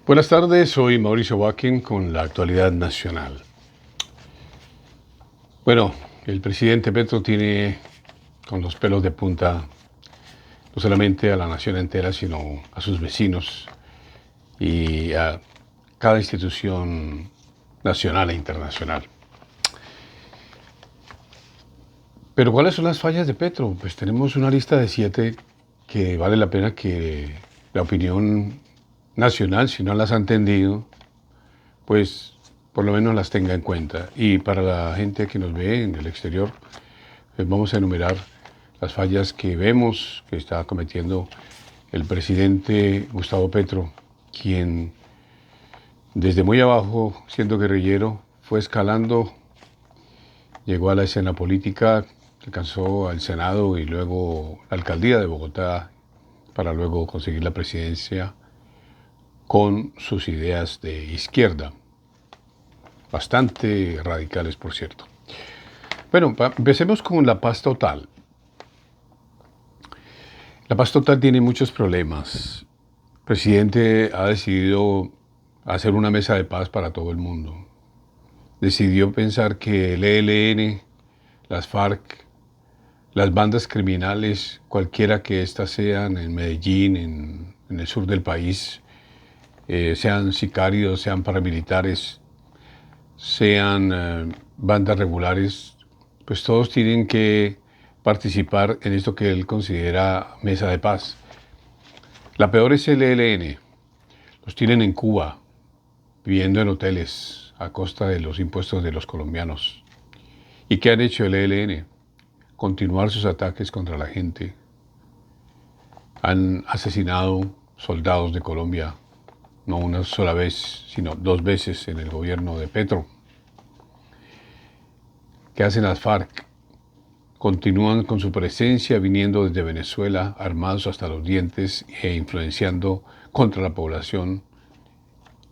Buenas tardes, soy Mauricio Wacken con la actualidad nacional. Bueno, el presidente Petro tiene con los pelos de punta no solamente a la nación entera, sino a sus vecinos y a cada institución nacional e internacional. Pero ¿cuáles son las fallas de Petro? Pues tenemos una lista de 7 que vale la pena que la opinión nacional, si no las ha entendido, pues por lo menos las tenga en cuenta. Y para la gente que nos ve en el exterior, pues vamos a enumerar las fallas que vemos que está cometiendo el presidente Gustavo Petro, quien desde muy abajo, siendo guerrillero, fue escalando, llegó a la escena política, alcanzó al Senado y luego la alcaldía de Bogotá para luego conseguir la presidencia con sus ideas de izquierda, bastante radicales, por cierto. Bueno, empecemos con la paz total. La paz total tiene muchos problemas. El presidente ha decidido hacer una mesa de paz para todo el mundo. Decidió pensar que el ELN, las FARC, las bandas criminales, cualquiera que éstas sean en Medellín, en el sur del país, sean sicarios, sean paramilitares, sean bandas regulares, pues todos tienen que participar en esto que él considera mesa de paz. La peor es el ELN. Los tienen en Cuba, viviendo en hoteles a costa de los impuestos de los colombianos. ¿Y qué han hecho el ELN? Continuar sus ataques contra la gente. Han asesinado soldados de Colombia, no una sola vez, sino 2 veces en el gobierno de Petro. ¿Qué hacen las FARC? Continúan con su presencia viniendo desde Venezuela, armados hasta los dientes e influenciando contra la población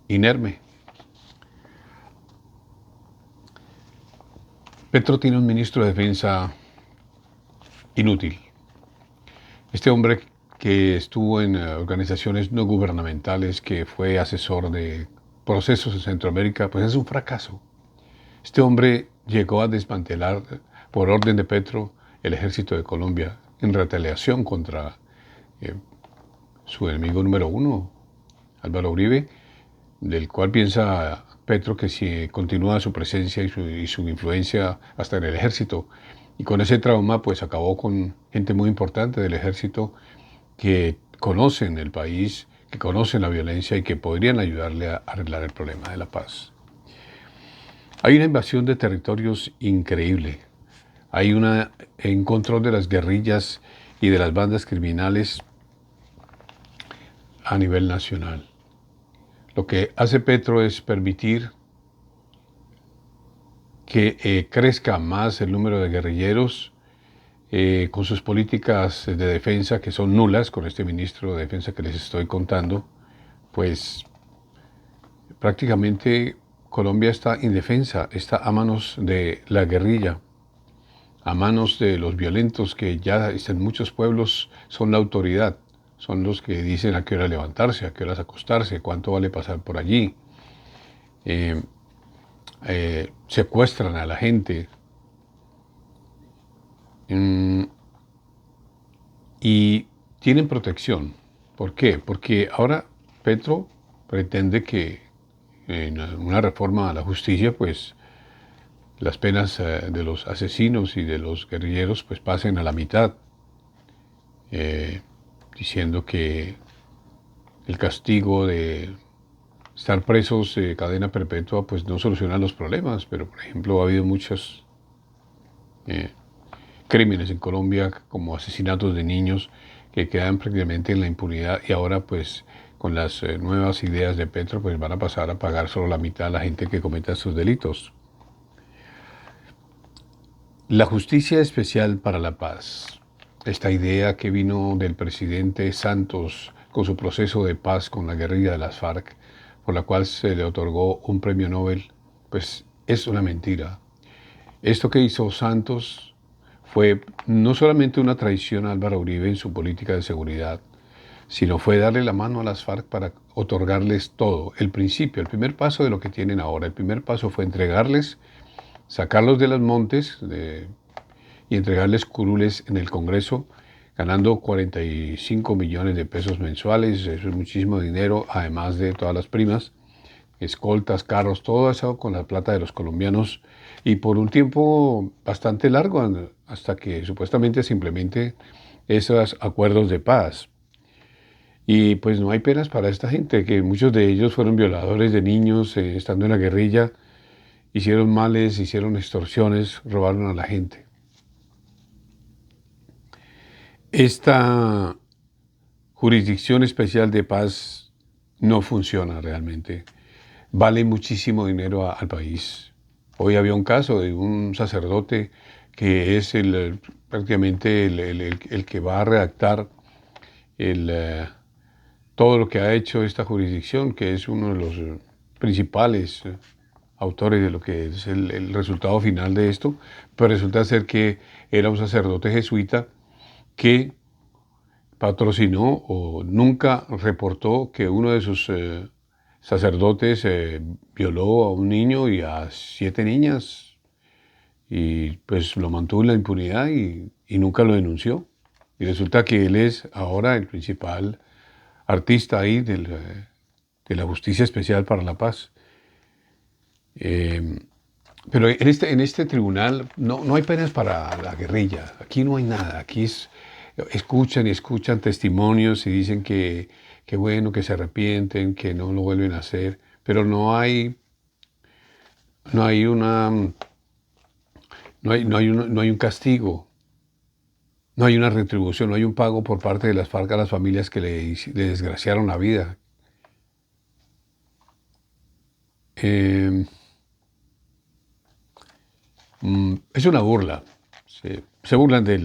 inerme. Petro tiene un ministro de Defensa inútil. Este hombre que estuvo en organizaciones no gubernamentales, que fue asesor de procesos en Centroamérica, pues es un fracaso. Este hombre llegó a desmantelar, por orden de Petro, el ejército de Colombia en retaliación contra su enemigo número 1, Álvaro Uribe, del cual piensa Petro que si continúa su presencia y su influencia hasta en el ejército, y con ese trauma pues acabó con gente muy importante del ejército que conocen el país, que conocen la violencia y que podrían ayudarle a arreglar el problema de la paz. Hay una invasión de territorios increíble. Hay un control de las guerrillas y de las bandas criminales a nivel nacional. Lo que hace Petro es permitir que crezca más el número de guerrilleros con sus políticas de defensa que son nulas, con este ministro de Defensa que les estoy contando, pues prácticamente Colombia está indefensa, está a manos de la guerrilla, a manos de los violentos que ya en muchos pueblos son la autoridad, son los que dicen a qué hora levantarse, a qué horas acostarse, cuánto vale pasar por allí. Secuestran a la gente y tienen protección. ¿Por qué? Porque ahora Petro pretende que en una reforma a la justicia, pues las penas de los asesinos y de los guerrilleros pues pasen a la mitad, diciendo que el castigo de estar presos de cadena perpetua pues no soluciona los problemas, pero por ejemplo ha habido muchos crímenes en Colombia como asesinatos de niños que quedan prácticamente en la impunidad y ahora pues con las nuevas ideas de Petro pues van a pasar a pagar solo la mitad a la gente que cometa estos delitos. La justicia especial para la paz, esta idea que vino del presidente Santos con su proceso de paz con la guerrilla de las FARC, por la cual se le otorgó un premio Nobel, pues es una mentira. Esto que hizo Santos fue no solamente una traición a Álvaro Uribe en su política de seguridad, sino fue darle la mano a las FARC para otorgarles todo. El principio, el primer paso de lo que tienen ahora, el primer paso fue entregarles, sacarlos de los montes y entregarles curules en el Congreso, ganando 45 millones de pesos mensuales. Eso es muchísimo dinero, además de todas las primas, escoltas, carros, todo eso con la plata de los colombianos, y por un tiempo bastante largo, hasta que supuestamente se implemente esos acuerdos de paz. Y pues no hay penas para esta gente, que muchos de ellos fueron violadores de niños, estando en la guerrilla, hicieron males, hicieron extorsiones, robaron a la gente. Esta jurisdicción especial de paz no funciona realmente. Vale muchísimo dinero al país. Hoy había un caso de un sacerdote que es prácticamente el que va a redactar todo lo que ha hecho esta jurisdicción, que es uno de los principales autores de lo que es el resultado final de esto, pero resulta ser que era un sacerdote jesuita que patrocinó o nunca reportó que uno de sus sacerdotes violó a un niño y a 7 niñas, y pues lo mantuvo en la impunidad y nunca lo denunció. Y resulta que él es ahora el principal artista ahí de la Justicia Especial para la Paz. Eh, pero en este tribunal no hay penas para la guerrilla. Aquí no hay nada. Aquí escuchan y escuchan testimonios y dicen que bueno, que se arrepienten, que no lo vuelven a hacer. Pero no hay una, no hay un castigo, no hay una retribución, no hay un pago por parte de las FARC a las familias que le desgraciaron la vida. Eh, es una burla. Se burlan de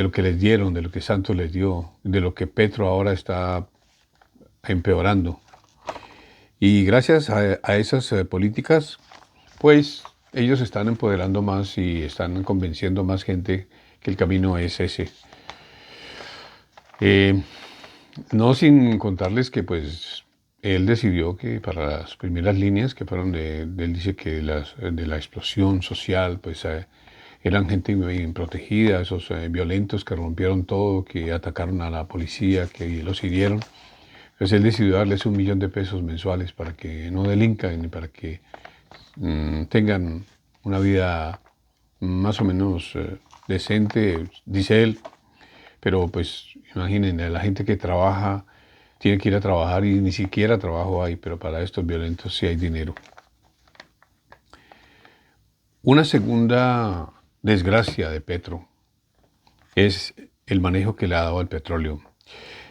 lo que les dieron, de lo que Santos les dio, de lo que Petro ahora está empeorando. Y gracias a esas políticas, pues ellos están empoderando más y están convenciendo más gente que el camino es ese. No sin contarles que pues él decidió que para las primeras líneas que fueron él dice que de la explosión social, pues eran gente muy protegida, esos violentos que rompieron todo, que atacaron a la policía, que los hirieron. Pues él decidió darles 1 millón de pesos mensuales para que no delincan y para que tengan una vida más o menos decente, dice él. Pero pues imaginen, la gente que trabaja tiene que ir a trabajar y ni siquiera trabajo hay, pero para estos violentos sí hay dinero. Una segunda desgracia de Petro es el manejo que le ha dado al petróleo.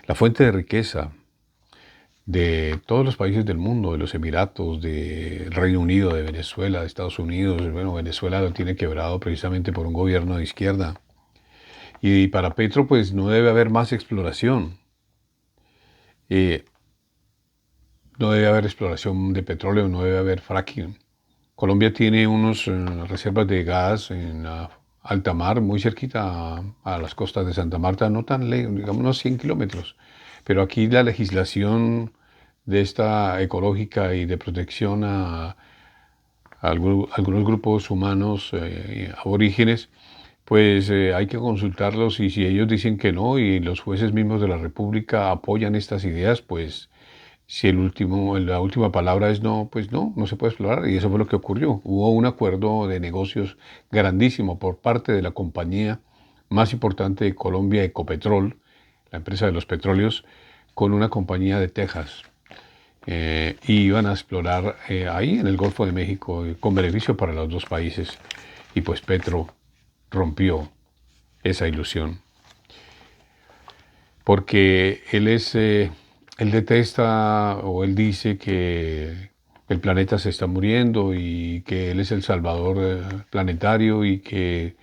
La fuente de riqueza de todos los países del mundo, de los Emiratos, del Reino Unido, de Venezuela, de Estados Unidos. Bueno, Venezuela lo tiene quebrado precisamente por un gobierno de izquierda. Y para Petro, pues no debe haber más exploración. No debe haber exploración de petróleo, no debe haber fracking. Colombia tiene unas reservas de gas en alta mar, muy cerquita a las costas de Santa Marta, no tan lejos, digamos unos 100 kilómetros. Pero aquí la legislación de esta ecológica y de protección a algunos grupos humanos aborígenes, pues hay que consultarlos, y si ellos dicen que no y los jueces mismos de la República apoyan estas ideas, pues si la última palabra es no, pues no se puede explorar, y eso fue lo que ocurrió. Hubo un acuerdo de negocios grandísimo por parte de la compañía más importante de Colombia, Ecopetrol, la empresa de los petróleos, con una compañía de Texas. Y iban a explorar ahí en el Golfo de México con beneficio para los dos países. Y pues Petro rompió esa ilusión. Porque él detesta, o él dice que el planeta se está muriendo y que él es el salvador planetario, y que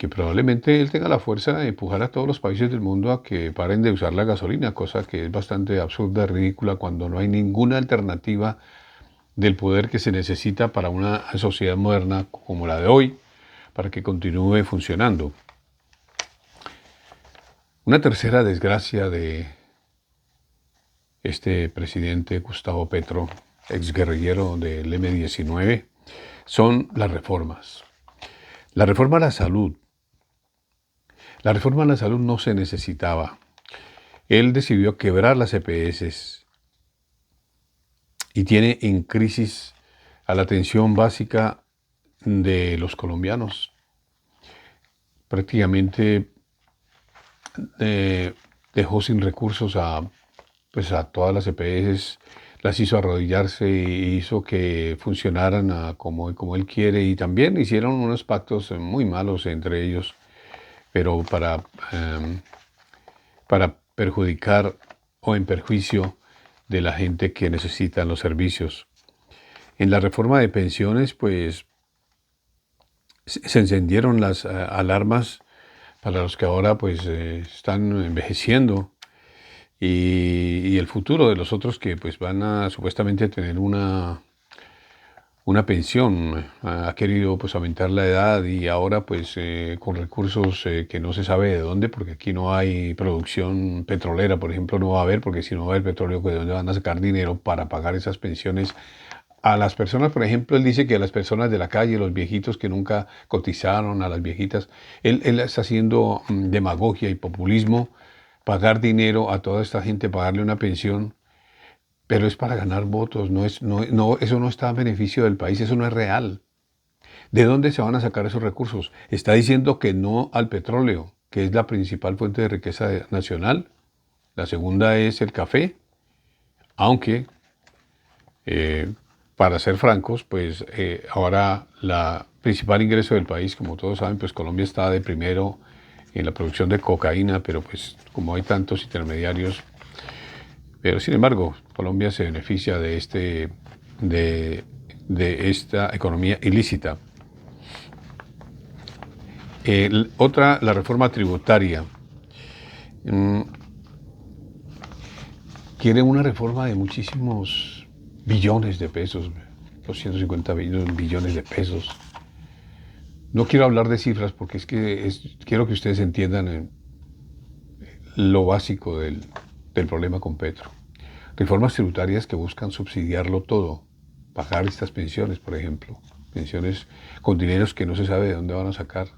probablemente él tenga la fuerza de empujar a todos los países del mundo a que paren de usar la gasolina, cosa que es bastante absurda, ridícula, cuando no hay ninguna alternativa del poder que se necesita para una sociedad moderna como la de hoy, para que continúe funcionando. Una tercera desgracia de este presidente Gustavo Petro, exguerrillero del M-19, son las reformas. La reforma a la salud. La reforma a la salud no se necesitaba. Él decidió quebrar las EPS y tiene en crisis a la atención básica de los colombianos. Prácticamente dejó sin recursos pues a todas las EPS, las hizo arrodillarse y hizo que funcionaran como él quiere, y también hicieron unos pactos muy malos entre ellos, pero para perjudicar o en perjuicio de la gente que necesita los servicios. En la reforma de pensiones, pues se encendieron las alarmas para los que ahora pues están envejeciendo, y el futuro de los otros que pues van a supuestamente tener una pensión. Ha querido pues aumentar la edad, y ahora pues con recursos que no se sabe de dónde, porque aquí no hay producción petrolera, por ejemplo, no va a haber, porque si no va a haber petróleo, pues de dónde van a sacar dinero para pagar esas pensiones a las personas. Por ejemplo, él dice que a las personas de la calle, los viejitos que nunca cotizaron, a las viejitas, él está haciendo demagogia y populismo, pagar dinero a toda esta gente, pagarle una pensión, pero es para ganar votos. Eso no está a beneficio del país, eso no es real. ¿De dónde se van a sacar esos recursos? Está diciendo que no al petróleo, que es la principal fuente de riqueza nacional. La segunda es el café, aunque eh, para ser francos, pues ahora la principal ingreso del país, como todos saben, pues Colombia está de primero en la producción de cocaína, pero pues como hay tantos intermediarios, pero sin embargo, Colombia se beneficia de, de esta economía ilícita. Otra, la reforma tributaria. Mm, Quiere una reforma de muchísimos billones de pesos, 250 billones de pesos. No quiero hablar de cifras porque quiero que ustedes entiendan lo básico del problema con Petro. Reformas tributarias que buscan subsidiarlo todo, pagar estas pensiones, por ejemplo, pensiones con dineros que no se sabe de dónde van a sacar,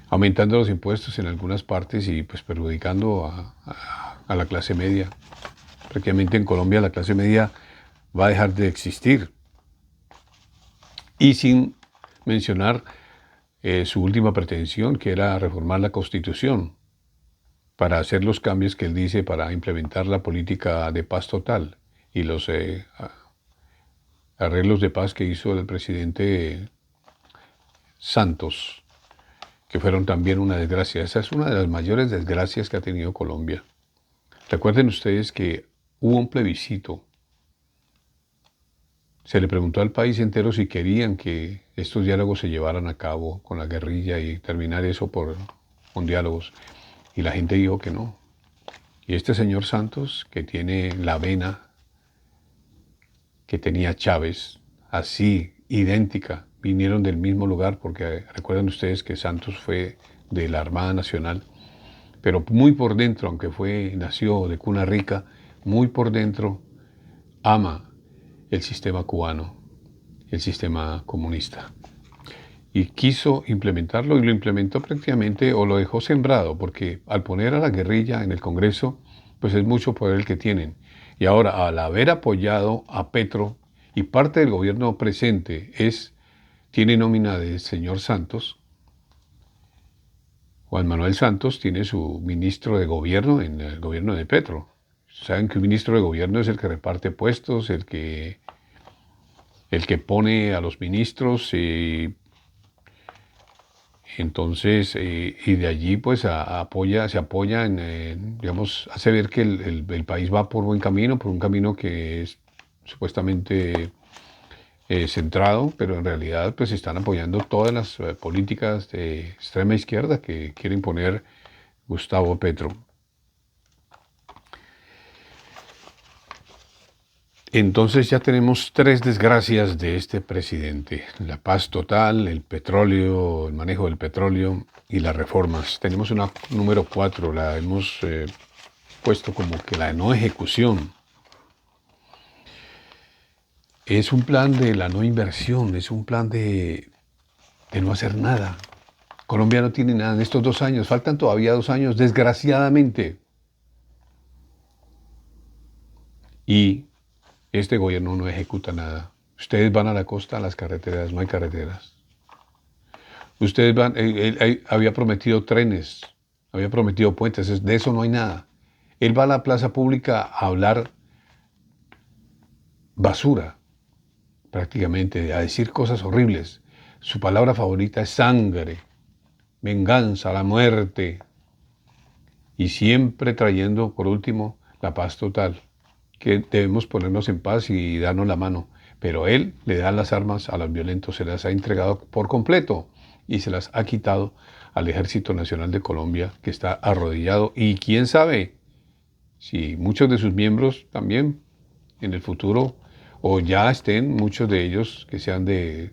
aumentando los impuestos en algunas partes y pues perjudicando a la clase media. Prácticamente en Colombia la clase media va a dejar de existir, y sin mencionar su última pretensión, que era reformar la Constitución para hacer los cambios que él dice para implementar la política de paz total y los arreglos de paz que hizo el presidente Santos, que fueron también una desgracia. Esa es una de las mayores desgracias que ha tenido Colombia. Recuerden ustedes que hubo un plebiscito. Se le preguntó al país entero si querían que estos diálogos se llevaran a cabo con la guerrilla y terminar eso con diálogos. Y la gente dijo que no. Y este señor Santos, que tiene la vena que tenía Chávez, así, idéntica, vinieron del mismo lugar, porque recuerdan ustedes que Santos fue de la Armada Nacional, pero muy por dentro, aunque nació de cuna rica, muy por dentro ama el sistema cubano, el sistema comunista. Y quiso implementarlo, y lo implementó prácticamente, o lo dejó sembrado, porque al poner a la guerrilla en el Congreso, pues es mucho poder el que tienen. Y ahora, al haber apoyado a Petro, y parte del gobierno presente tiene nómina del señor Santos, Juan Manuel Santos tiene su ministro de gobierno en el gobierno de Petro. Saben que un ministro de gobierno es el que reparte puestos, el que pone a los ministros, y entonces, y de allí pues se apoya digamos, hace ver que el país va por buen camino, por un camino que es supuestamente centrado, pero en realidad pues están apoyando todas las políticas de extrema izquierda que quiere imponer Gustavo Petro. Entonces ya tenemos tres desgracias de este presidente: la paz total, el petróleo, el manejo del petróleo y las reformas. Tenemos una número cuatro, la hemos puesto como que la no ejecución. Es un plan de la no inversión, es un plan de no hacer nada. Colombia no tiene nada en estos 2 años, faltan todavía 2 años, desgraciadamente. Y este gobierno no ejecuta nada. Ustedes van a la costa, a las carreteras, no hay carreteras. Ustedes van, él había prometido trenes, había prometido puentes, de eso no hay nada. Él va a la plaza pública a hablar basura, prácticamente, a decir cosas horribles. Su palabra favorita es sangre, venganza, la muerte, y siempre trayendo, por último, la paz total, que debemos ponernos en paz y darnos la mano. Pero él le da las armas a los violentos, se las ha entregado por completo y se las ha quitado al Ejército Nacional de Colombia, que está arrodillado, y quién sabe si muchos de sus miembros también en el futuro, o ya estén muchos de ellos que sean de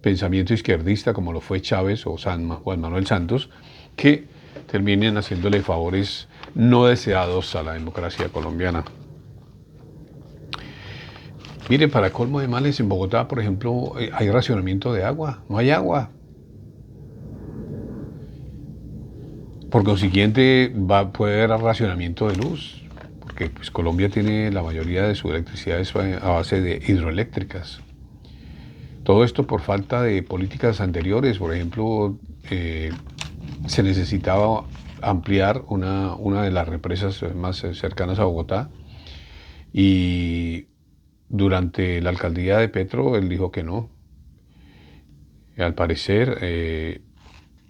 pensamiento izquierdista, como lo fue Chávez o Juan Manuel Santos, que terminen haciéndole favores no deseados a la democracia colombiana. Mire, para colmo de males, en Bogotá, por ejemplo, hay racionamiento de agua, no hay agua. Por consiguiente, puede haber racionamiento de luz, porque pues, Colombia tiene la mayoría de su electricidad a base de hidroeléctricas. Todo esto por falta de políticas anteriores. Por ejemplo, se necesitaba ampliar una de las represas más cercanas a Bogotá, y durante la alcaldía de Petro él dijo que no. Al parecer,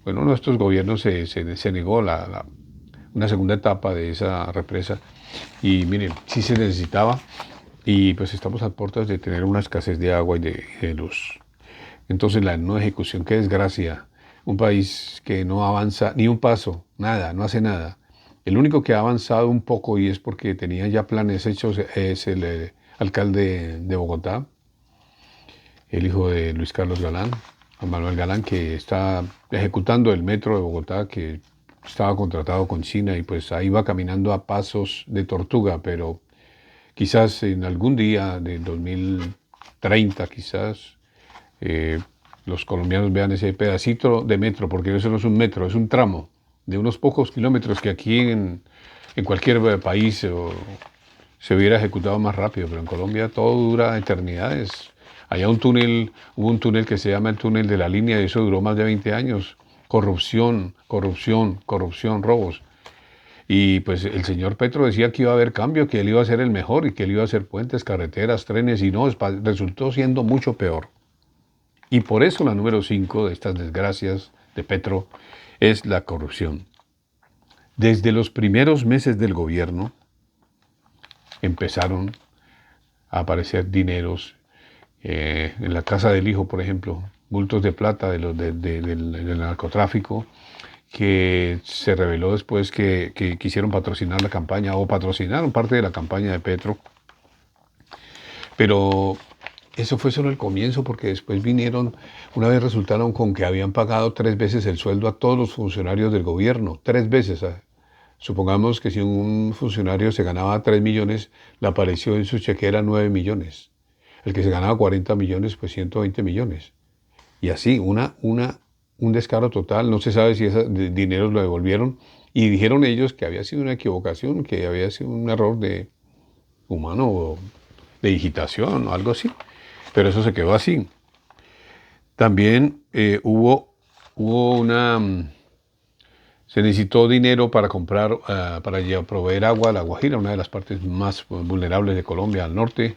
bueno, nuestros gobiernos se negó una segunda etapa de esa represa, y miren, sí se necesitaba, y pues estamos a puertas de tener una escasez de agua y de luz. Entonces la no ejecución, qué desgracia. Un país que no avanza ni un paso, nada, no hace nada. El único que ha avanzado un poco, y es porque tenía ya planes hechos, es el alcalde de Bogotá, el hijo de Luis Carlos Galán, Juan Manuel Galán, que está ejecutando el metro de Bogotá, que estaba contratado con China, y pues ahí va caminando a pasos de tortuga, pero quizás en algún día de 2030, quizás, eh, los colombianos vean ese pedacito de metro, porque eso no es un metro, es un tramo de unos pocos kilómetros que aquí en cualquier país se hubiera ejecutado más rápido, pero en Colombia todo dura eternidades. Allá hubo un túnel que se llama el túnel de la línea, y eso duró más de 20 años. Corrupción, corrupción, corrupción, robos. Y pues el señor Petro decía que iba a haber cambio, que él iba a ser el mejor y que él iba a hacer puentes, carreteras, trenes, y no, resultó siendo mucho peor. Y por eso la número 5 de estas desgracias de Petro es la corrupción. Desde los primeros meses del gobierno empezaron a aparecer dineros, en la casa del hijo, por ejemplo, bultos de plata del narcotráfico, que se reveló después que quisieron patrocinar la campaña, o patrocinaron parte de la campaña de Petro. Pero eso fue solo el comienzo, porque después vinieron, una vez resultaron con que habían pagado 3 veces el sueldo a todos los funcionarios del gobierno, 3 veces. Supongamos que si un funcionario se ganaba 3 millones, le apareció en su chequera 9 millones. El que se ganaba 40 millones, pues 120 millones. Y así, un descaro total. No se sabe si ese dinero lo devolvieron. Y dijeron ellos que había sido una equivocación, que había sido un error de humano, o de digitación o algo así. Pero eso se quedó así. También se necesitó dinero para comprar, para proveer agua a La Guajira, una de las partes más vulnerables de Colombia, al norte,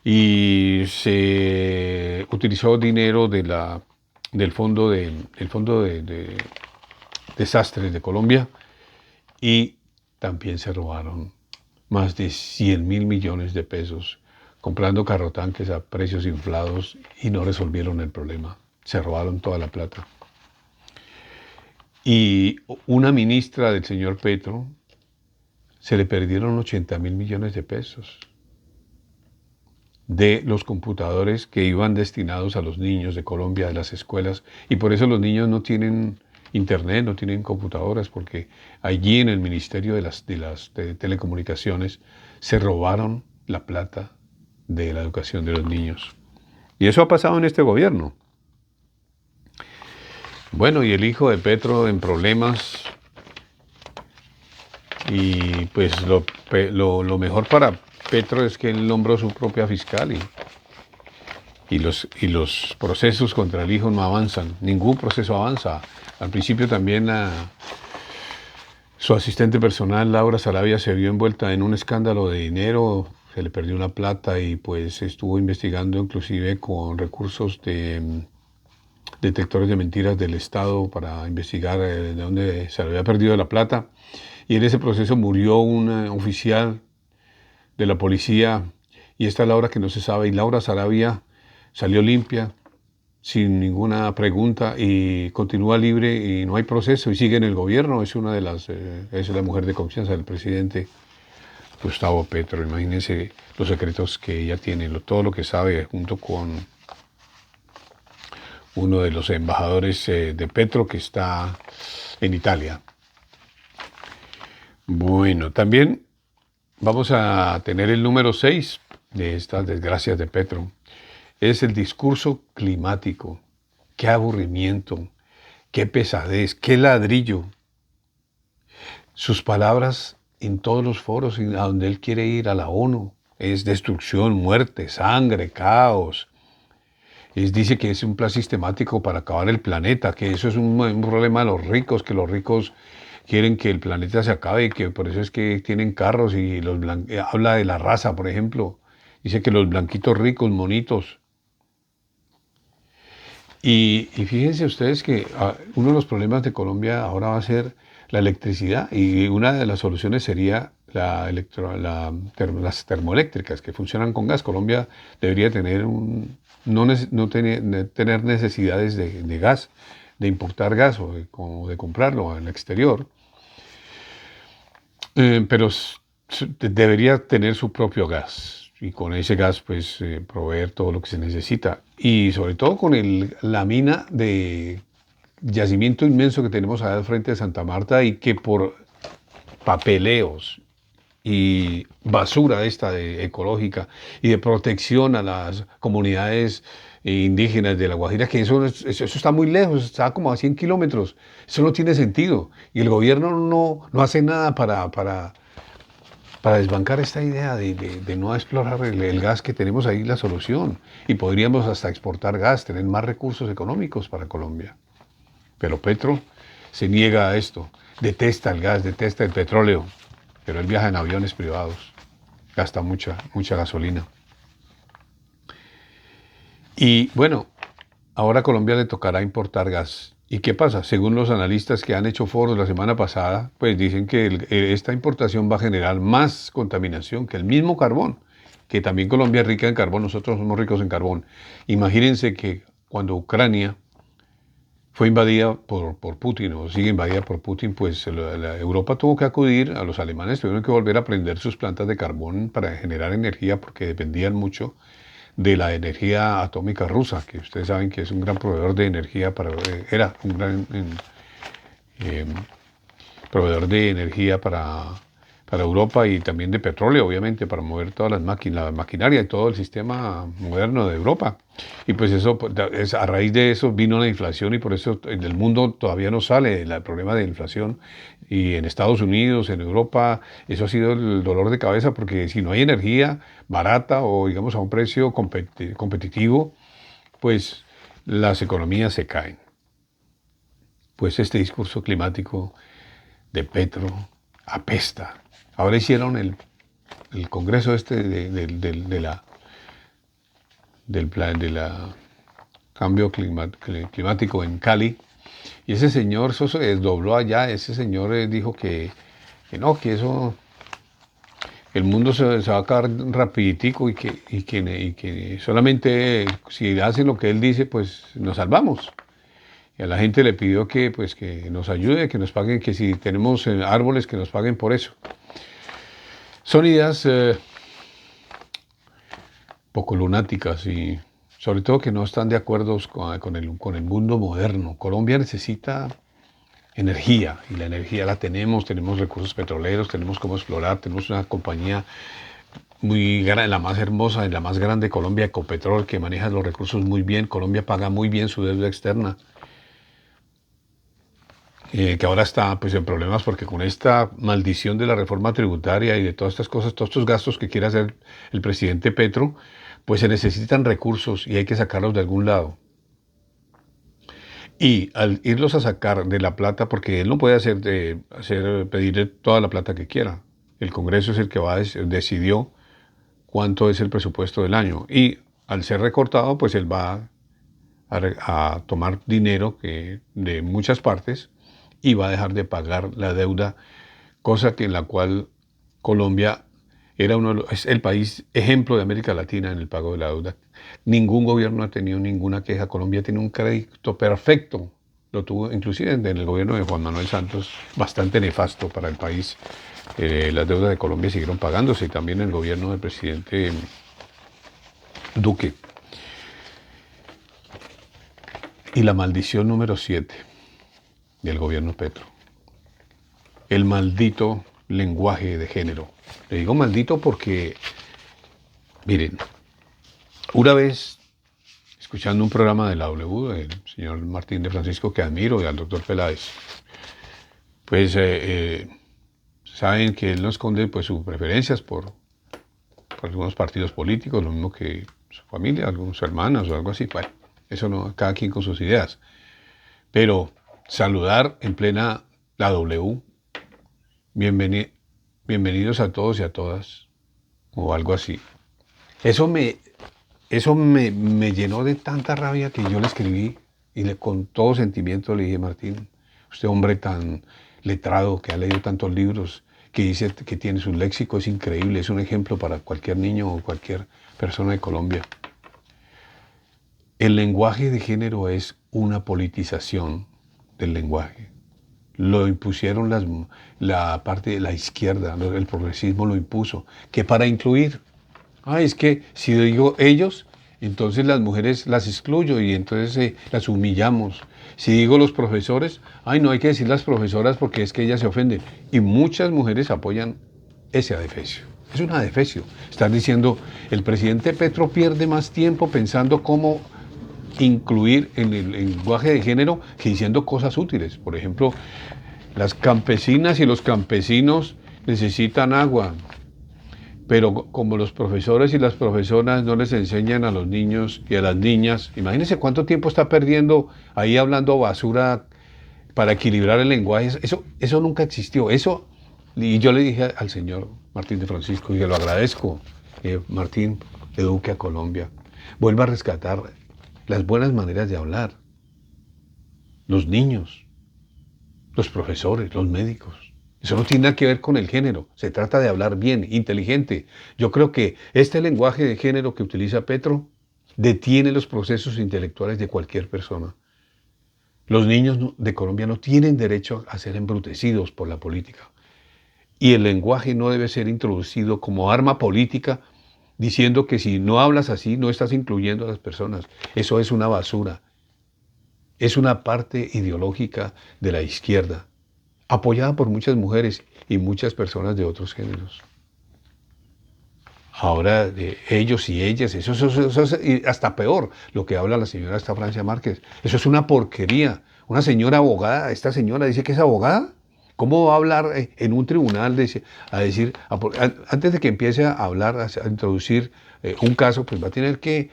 y se utilizó dinero del fondo de desastres de Colombia, y también se robaron más de 100.000 millones de pesos comprando carrotanques a precios inflados, y no resolvieron el problema. Se robaron toda la plata. Y una ministra del señor Petro se le perdieron 80.000 millones de pesos. de los computadores que iban destinados a los niños de Colombia, de las escuelas, y por eso los niños no tienen internet, no tienen computadoras, porque allí en el Ministerio de Telecomunicaciones se robaron la plata de la educación de los niños. Y eso ha pasado en este gobierno. Bueno, y el hijo de Petro en problemas, y pues lo mejor para Petro es que él nombró su propia fiscal y los procesos contra el hijo no avanzan, ningún proceso avanza. Al principio también su asistente personal, Laura Sarabia, se vio envuelta en un escándalo de dinero, se le perdió una plata y pues estuvo investigando inclusive con recursos de detectores de mentiras del Estado para investigar de dónde se había perdido la plata. Y en ese proceso murió un oficial de la policía y esta es la hora que no se sabe. Y Laura Sarabia salió limpia, sin ninguna pregunta y continúa libre y no hay proceso y sigue en el gobierno. Es una de las, es la mujer de confianza del presidente Gustavo Petro. Imagínense los secretos que ella tiene, todo lo que sabe junto con uno de los embajadores de Petro que está en Italia. Bueno, también vamos a tener el número 6 de estas desgracias de Petro. Es el discurso climático. Qué aburrimiento, qué pesadez, qué ladrillo. Sus palabras en todos los foros a donde él quiere ir, a la ONU, es destrucción, muerte, sangre, caos. Dice que es un plan sistemático para acabar el planeta, que eso es un problema de los ricos, que los ricos quieren que el planeta se acabe y que por eso es que tienen carros y habla de la raza, por ejemplo. Dice que los blanquitos ricos, monitos. Y fíjense ustedes que uno de los problemas de Colombia ahora va a ser la electricidad y una de las soluciones sería las termoeléctricas que funcionan con gas. Colombia debería tener no tener necesidades de gas, de importar gas o de comprarlo en el exterior, pero debería tener su propio gas y con ese gas pues proveer todo lo que se necesita y sobre todo con la mina de yacimiento inmenso que tenemos allá al frente de Santa Marta y que por papeleos y basura ecológica y de protección a las comunidades indígenas de La Guajira, que eso está muy lejos, está como a 100 kilómetros, eso no tiene sentido y el gobierno no hace nada para desbancar esta idea de no explorar el gas que tenemos ahí, la solución. Y podríamos hasta exportar gas, tener más recursos económicos para Colombia. Pero Petro se niega a esto, detesta el gas, detesta el petróleo, pero él viaja en aviones privados, gasta mucha gasolina. Y bueno, ahora a Colombia le tocará importar gas. ¿Y qué pasa? Según los analistas que han hecho foros la semana pasada, pues dicen que esta importación va a generar más contaminación que el mismo carbón, que también Colombia es rica en carbón, nosotros somos ricos en carbón. Imagínense que cuando Ucrania fue invadida por Putin o sigue invadida por Putin, pues Europa tuvo que acudir, a los alemanes tuvieron que volver a prender sus plantas de carbón para generar energía porque dependían mucho de la energía atómica rusa, que ustedes saben que es un gran proveedor de energía, era un gran proveedor de energía para Europa y también de petróleo, obviamente, para mover todas las máquinas, la maquinaria y todo el sistema moderno de Europa. Y pues eso, a raíz de eso vino la inflación y por eso en el mundo todavía no sale el problema de inflación. Y en Estados Unidos, en Europa, eso ha sido el dolor de cabeza porque si no hay energía barata o digamos a un precio competitivo, pues las economías se caen. Pues este discurso climático de Petro apesta. Ahora hicieron el congreso del plan de la cambio climático en Cali y ese señor eso se desdobló allá. Ese señor dijo que no, que eso el mundo se va a acabar rapiditico y que solamente si hacen lo que él dice pues nos salvamos. Y a la gente le pidió que nos ayude, que nos paguen, que si tenemos árboles que nos paguen por eso. Son ideas poco lunáticas y sobre todo que no están de acuerdo con el mundo moderno. Colombia necesita energía y la energía la tenemos recursos petroleros, tenemos cómo explorar, tenemos una compañía muy grande, la más hermosa y la más grande de Colombia, Ecopetrol, que maneja los recursos muy bien. Colombia paga muy bien su deuda externa, que ahora está pues en problemas porque con esta maldición de la reforma tributaria y de todas estas cosas, todos estos gastos que quiere hacer el presidente Petro, pues se necesitan recursos y hay que sacarlos de algún lado. Y al irlos a sacar de la plata, porque él no puede pedir toda la plata que quiera. El Congreso es el que decidió cuánto es el presupuesto del año. Y al ser recortado, pues él va a tomar dinero de muchas partes y va a dejar de pagar la deuda, cosa que en la cual Colombia es el país ejemplo de América Latina en el pago de la deuda. Ningún gobierno ha tenido ninguna queja. Colombia tiene un crédito perfecto. Lo tuvo inclusive en el gobierno de Juan Manuel Santos, bastante nefasto para el país. Las deudas de Colombia siguieron pagándose y también el gobierno del presidente Duque. Y la maldición número 7 del gobierno Petro. El maldito lenguaje de género. Le digo maldito porque, miren, una vez escuchando un programa de la W, del señor Martín de Francisco, que admiro, y al doctor Peláez, pues saben que él no esconde pues sus preferencias por algunos partidos políticos, lo mismo que su familia, algunos hermanos o algo así. Bueno, eso no, cada quien con sus ideas. Pero saludar en plena la W, bienvenidos a todos y a todas, o algo así. Eso me llenó de tanta rabia que yo le escribí y con todo sentimiento le dije: Martín, usted hombre tan letrado, que ha leído tantos libros, que dice que tiene su léxico, es increíble, es un ejemplo para cualquier niño o cualquier persona de Colombia. El lenguaje de género es una politización del lenguaje. Lo impusieron la parte de la izquierda, el progresismo lo impuso, que para incluir. Es que si digo ellos, entonces las mujeres las excluyo y entonces las humillamos. Si digo los profesores, no hay que decir las profesoras porque es que ellas se ofenden. Y muchas mujeres apoyan ese adefesio. Es un adefesio. Están diciendo, el presidente Petro pierde más tiempo pensando cómo incluir en el lenguaje de género que diciendo cosas útiles. Por ejemplo, las campesinas y los campesinos necesitan agua. Pero como los profesores y las profesoras no les enseñan a los niños y a las niñas, imagínense cuánto tiempo está perdiendo ahí hablando basura para equilibrar el lenguaje. Eso nunca existió. Y yo le dije al señor Martín de Francisco, y que lo agradezco, Martín, eduque a Colombia. Vuelva a rescatar las buenas maneras de hablar. Los niños, los profesores, los médicos. Eso no tiene nada que ver con el género. Se trata de hablar bien, inteligente. Yo creo que este lenguaje de género que utiliza Petro detiene los procesos intelectuales de cualquier persona. Los niños de Colombia no tienen derecho a ser embrutecidos por la política. Y el lenguaje no debe ser introducido como arma política diciendo que si no hablas así no estás incluyendo a las personas. Eso es una basura. Es una parte ideológica de la izquierda, apoyada por muchas mujeres y muchas personas de otros géneros. Ahora, ellos y ellas, eso es hasta peor, lo que habla la señora Francia Márquez. Eso es una porquería. Una señora abogada, esta señora dice que es abogada. ¿Cómo va a hablar en un tribunal antes de que empiece a hablar, a introducir un caso, pues va a tener que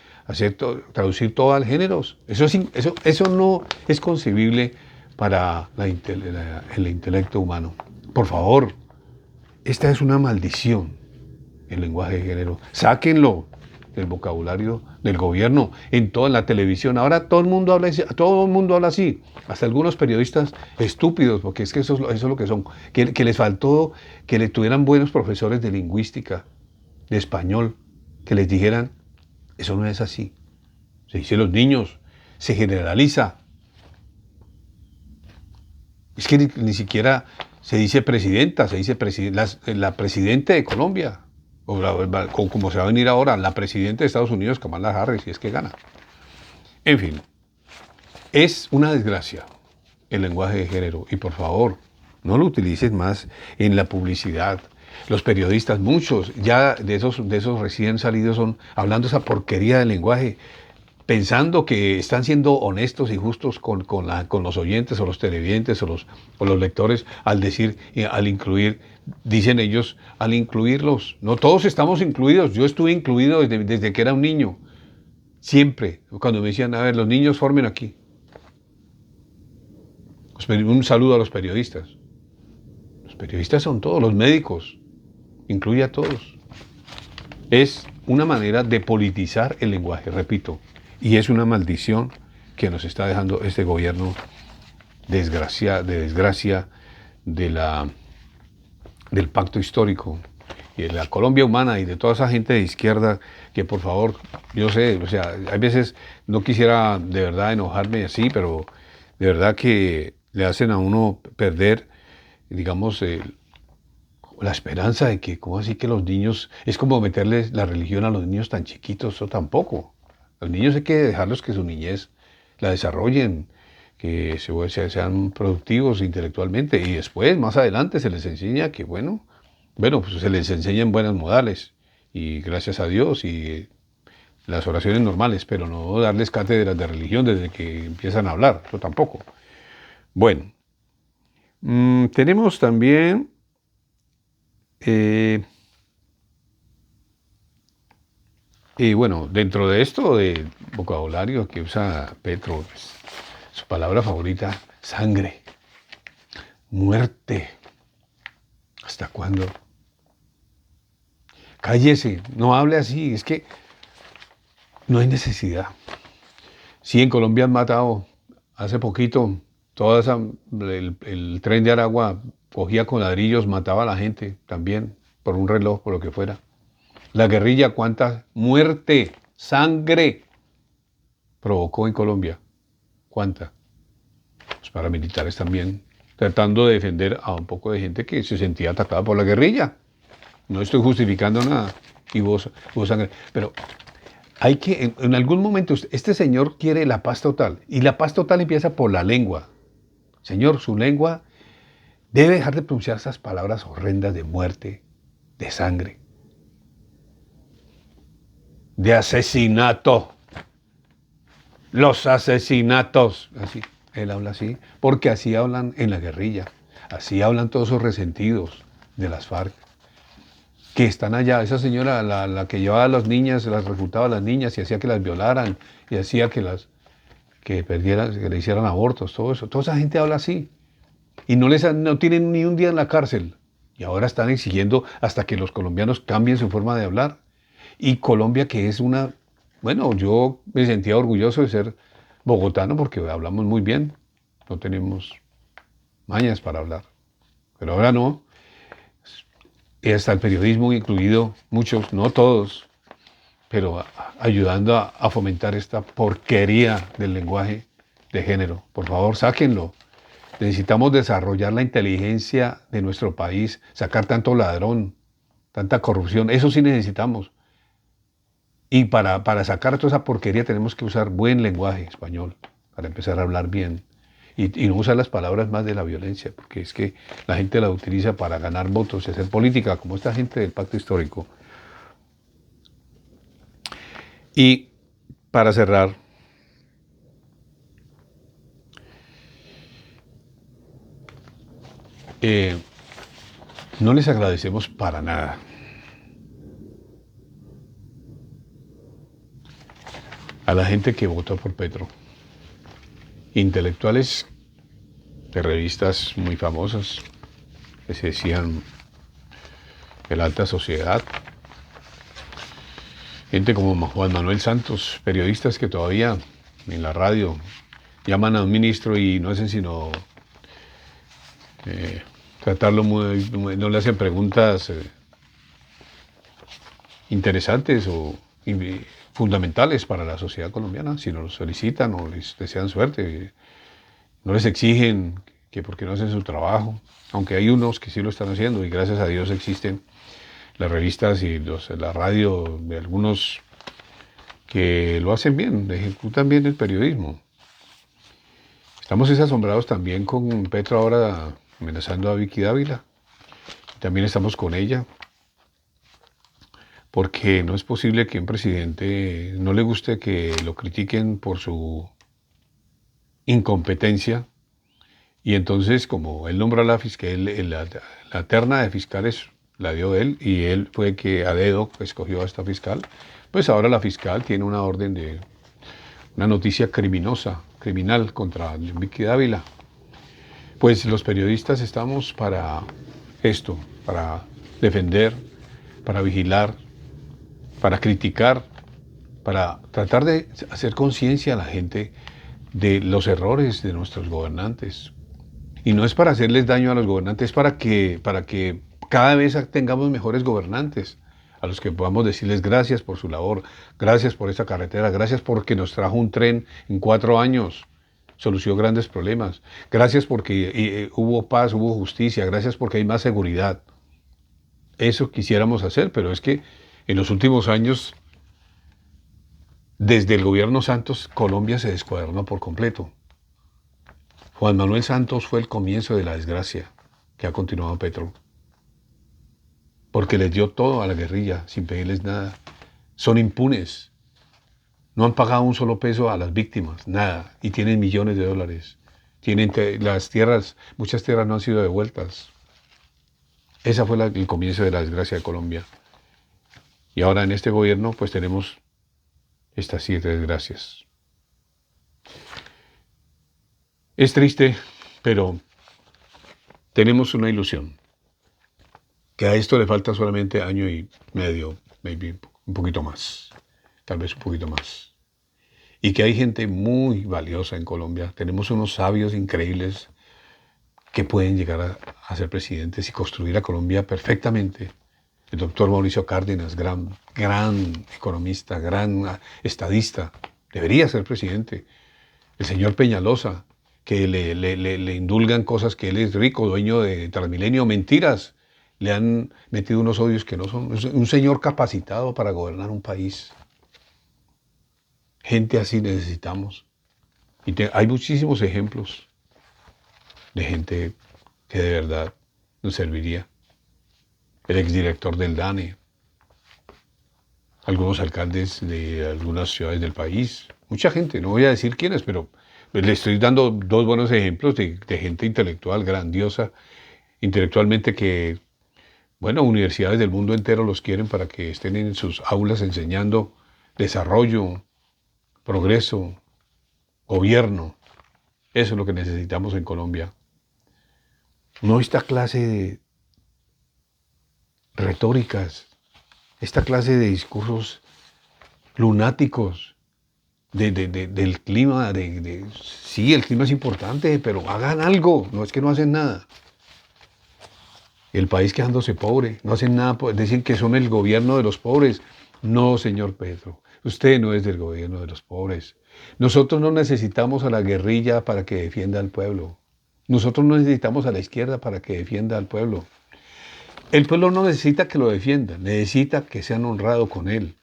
traducir todo al género? Eso no es concebible para el intelecto humano. Por favor, esta es una maldición, el lenguaje de género. Sáquenlo del vocabulario del gobierno, en toda la televisión. Ahora todo el mundo habla así. Hasta algunos periodistas estúpidos, porque es que eso es lo que son. Que les faltó que le tuvieran buenos profesores de lingüística, de español, que les dijeran, eso no es así. Se dice los niños, se generaliza. Es que ni siquiera se dice presidenta, se dice la presidenta de Colombia. como se va a venir ahora, la presidenta de Estados Unidos, Kamala Harris, si es que gana. En fin, es una desgracia el lenguaje de género y por favor, no lo utilices más en la publicidad. Los periodistas, muchos ya de esos recién salidos son hablando esa porquería del lenguaje, pensando que están siendo honestos y justos con los oyentes o los televidentes o los lectores al decir, al incluir, dicen ellos, al incluirlos. No todos estamos incluidos, yo estuve incluido desde que era un niño, siempre, cuando me decían, a ver, los niños formen aquí. Un saludo a los periodistas. Los periodistas son todos, los médicos, incluye a todos. Es una manera de politizar el lenguaje, repito, y es una maldición que nos está dejando este gobierno de desgracia del pacto histórico y de la Colombia humana y de toda esa gente de izquierda que por favor, yo sé, o sea, hay veces no quisiera de verdad enojarme así, pero de verdad que le hacen a uno perder, digamos, la esperanza de que, ¿cómo así que los niños, es como meterles la religión a los niños tan chiquitos? Eso tampoco. Los niños hay que dejarlos que su niñez la desarrollen, que sean productivos intelectualmente y después, más adelante, se les enseña que, pues se les enseñan buenas modales y gracias a Dios y las oraciones normales, pero no darles cátedras de religión desde que empiezan a hablar, eso tampoco. Bueno, tenemos también y bueno, dentro de esto de vocabulario que usa Petro, pues, su palabra favorita, sangre, muerte. ¿Hasta cuándo? Cállese, no hable así, es que no hay necesidad. Sí, en Colombia han matado hace poquito, el tren de Aragua cogía con ladrillos, mataba a la gente también, por un reloj, por lo que fuera. La guerrilla, ¿cuánta muerte, sangre provocó en Colombia? ¿Cuánta? Los paramilitares también, tratando de defender a un poco de gente que se sentía atacada por la guerrilla. No estoy justificando nada. Y hubo sangre. Pero hay que, en algún momento, este señor quiere la paz total. Y la paz total empieza por la lengua. Señor, su lengua debe dejar de pronunciar esas palabras horrendas de muerte, de sangre, de asesinato. Los asesinatos. Así, él habla así, porque así hablan en la guerrilla. Así hablan todos esos resentidos de las FARC. Que están allá, esa señora, la que llevaba a las niñas, las reclutaba a las niñas y hacía que las violaran y hacía que perdieran, que le hicieran abortos, todo eso. Toda esa gente habla así. Y no tienen ni un día en la cárcel. Y ahora están exigiendo hasta que los colombianos cambien su forma de hablar. Y Colombia, que es bueno, yo me sentía orgulloso de ser bogotano porque hablamos muy bien. No tenemos mañas para hablar. Pero ahora no. Y hasta el periodismo incluido, muchos, no todos, pero ayudando a fomentar esta porquería del lenguaje de género. Por favor, sáquenlo. Necesitamos desarrollar la inteligencia de nuestro país, sacar tanto ladrón, tanta corrupción. Eso sí necesitamos. Y para sacar toda esa porquería tenemos que usar buen lenguaje español, para empezar a hablar bien. Y no usar las palabras más de la violencia, porque es que la gente la utiliza para ganar votos y hacer política, como esta gente del pacto histórico. Y para cerrar, no les agradecemos para nada a la gente que votó por Petro. Intelectuales de revistas muy famosas que se decían de la alta sociedad, gente como Juan Manuel Santos, periodistas que todavía en la radio llaman a un ministro y no hacen sino tratarlo no le hacen preguntas interesantes o fundamentales para la sociedad colombiana, sino los felicitan o les desean suerte, no les exigen que porque no hacen su trabajo, aunque hay unos que sí lo están haciendo y gracias a Dios existen las revistas y la radio de algunos que lo hacen bien, ejecutan bien el periodismo. Estamos asombrados también con Petro ahora amenazando a Vicky Dávila. También estamos con ella, porque no es posible que un presidente no le guste que lo critiquen por su incompetencia. Y entonces, como él nombra a la fiscal, la terna de fiscales la dio él, y él fue que a dedo escogió a esta fiscal, pues ahora la fiscal tiene una orden de una noticia criminosa, criminal contra Vicky Dávila. Pues los periodistas estamos para esto, para defender, para vigilar, para criticar, para tratar de hacer conciencia a la gente de los errores de nuestros gobernantes. Y no es para hacerles daño a los gobernantes, es para que cada vez tengamos mejores gobernantes, a los que podamos decirles gracias por su labor, gracias por esta carretera, gracias porque nos trajo un tren en 4 años, solucionó grandes problemas, gracias porque hubo paz, hubo justicia, gracias porque hay más seguridad. Eso quisiéramos hacer, pero es que en los últimos años, desde el gobierno Santos, Colombia se descuadernó por completo. Juan Manuel Santos fue el comienzo de la desgracia que ha continuado Petro, porque les dio todo a la guerrilla sin pedirles nada. Son impunes, no han pagado un solo peso a las víctimas, nada, y tienen millones de dólares. Las tierras, muchas tierras no han sido devueltas. Esa fue el comienzo de la desgracia de Colombia. Y ahora en este gobierno pues tenemos estas 7 desgracias. Es triste, pero tenemos una ilusión, que a esto le falta solamente año y medio, maybe un poquito más, tal vez un poquito más. Y que hay gente muy valiosa en Colombia. Tenemos unos sabios increíbles que pueden llegar a ser presidentes y construir a Colombia perfectamente. El doctor Mauricio Cárdenas, gran economista, gran estadista, debería ser presidente. El señor Peñalosa, que le indulgan cosas, que él es rico, dueño de Transmilenio, mentiras. Le han metido unos odios que no son. Es un señor capacitado para gobernar un país. Gente así necesitamos. Y hay muchísimos ejemplos de gente que de verdad nos serviría. El exdirector del DANE, algunos alcaldes de algunas ciudades del país, mucha gente, no voy a decir quiénes, pero le estoy dando 2 buenos ejemplos de gente intelectual, grandiosa, intelectualmente, que, bueno, universidades del mundo entero los quieren para que estén en sus aulas enseñando desarrollo, progreso, gobierno. Eso es lo que necesitamos en Colombia. No esta clase de retóricas, esta clase de discursos lunáticos del clima, sí, el clima es importante, pero hagan algo, no es que no hacen nada. El país quedándose pobre, no hacen nada, dicen que son el gobierno de los pobres. No, señor Petro, usted no es del gobierno de los pobres. Nosotros no necesitamos a la guerrilla para que defienda al pueblo. Nosotros no necesitamos a la izquierda para que defienda al pueblo. El pueblo no necesita que lo defienda, necesita que sean honrados con él.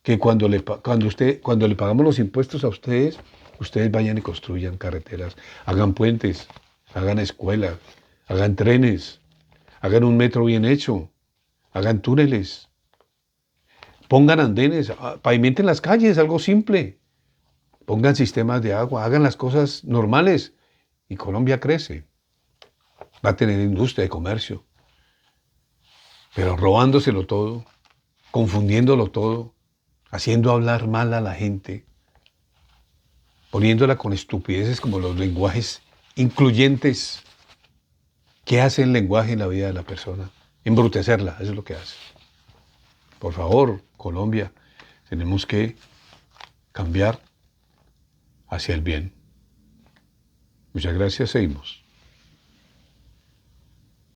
Que cuando le pagamos los impuestos a ustedes, ustedes vayan y construyan carreteras, hagan puentes, hagan escuelas, hagan trenes, hagan un metro bien hecho, hagan túneles, pongan andenes, pavimenten las calles, algo simple, pongan sistemas de agua, hagan las cosas normales y Colombia crece. Va a tener industria de comercio, pero robándoselo todo, confundiéndolo todo, haciendo hablar mal a la gente, poniéndola con estupideces como los lenguajes incluyentes. ¿Qué hace el lenguaje en la vida de la persona? Embrutecerla, eso es lo que hace. Por favor, Colombia, tenemos que cambiar hacia el bien. Muchas gracias, seguimos.